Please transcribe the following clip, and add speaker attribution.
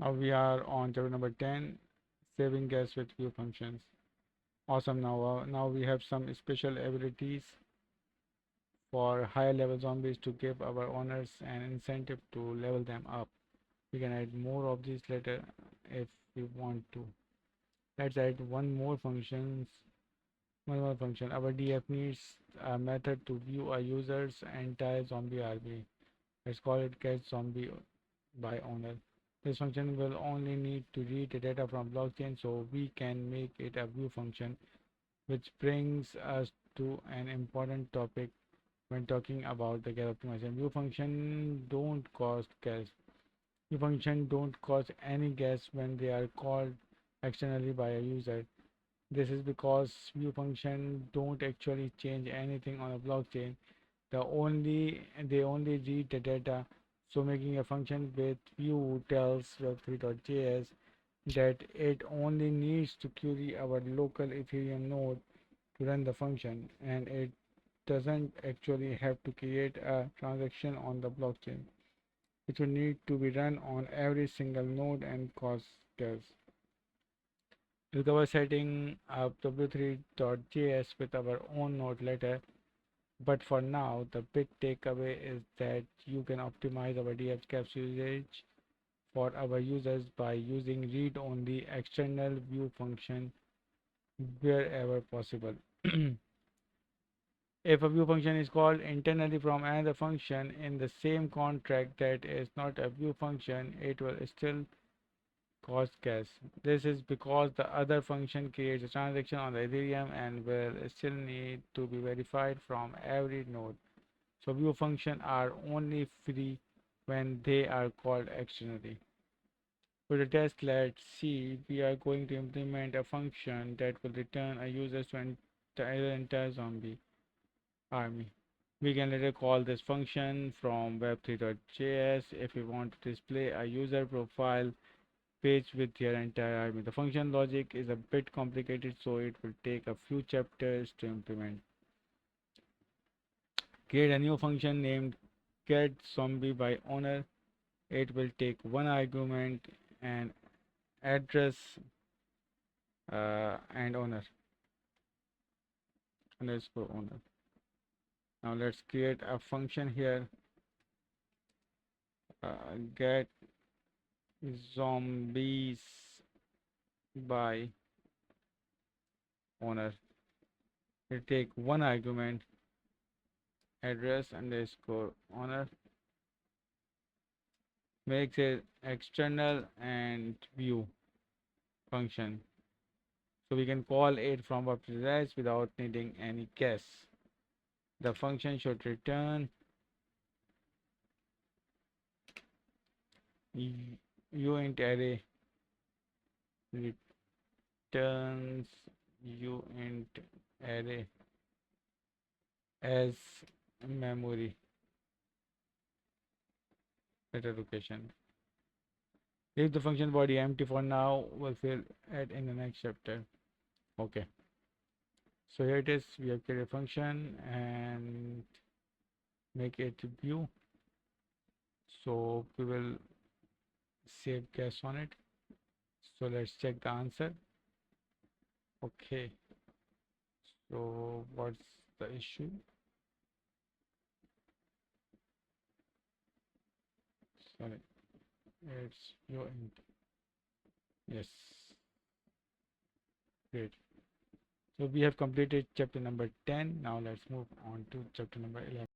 Speaker 1: Now we are on chapter number 10, saving gas with view functions. Awesome. Now we have some special abilities for higher level zombies to give our owners an incentive to level them up. We can add more of these later if we want to. Let's add one more function. Our DF needs a method to view a user's entire zombie army. Let's call it get zombie by owner. This function will only need to read the data from blockchain, so we can make it a view function, which brings us to an important topic when talking about the gas optimization. View function don't cost any gas when they are called externally by a user. This is because view function don't actually change anything on a blockchain. They only read the data. So making a function with view tells web3.js that it only needs to query our local Ethereum node to run the function, and it doesn't actually have to create a transaction on the blockchain. It will need to be run on every single node and cause gas. We'll cover setting up w3.js with our own node later, but for now, the big takeaway is that you can optimize our DF caps usage for our users by using read-only external view function wherever possible. If a view function is called internally from another function in the same contract that is not a view function, it will still cause gas. This is because the other function creates a transaction on the Ethereum and will still need to be verified from every node. So view functions are only free when they are called externally. For the test, let's see, we are going to implement a function that will return a user to entire zombie army. We can later call this function from web3.js if we want to display a user profile page with their entire army. The function logic is a bit complicated, so it will take a few chapters to implement. Create a new function named get zombie by owner. It will take one argument and address and owner underscore owner. Now let's create a function here. Get zombies by owner. It take one argument address underscore owner, makes it external and view function, so we can call it from web3 without needing any guess. The function should return uint array, returns uint array as memory data location. Leave the function body empty for now. We'll fill it in the next chapter. Okay. So here it is. We have created a function and make it view. So we will save gas on it. So let's check the answer. Okay. So what's the issue? Sorry, it's your int. Yes, great. So we have completed chapter number 10. Now let's move on to chapter number 11.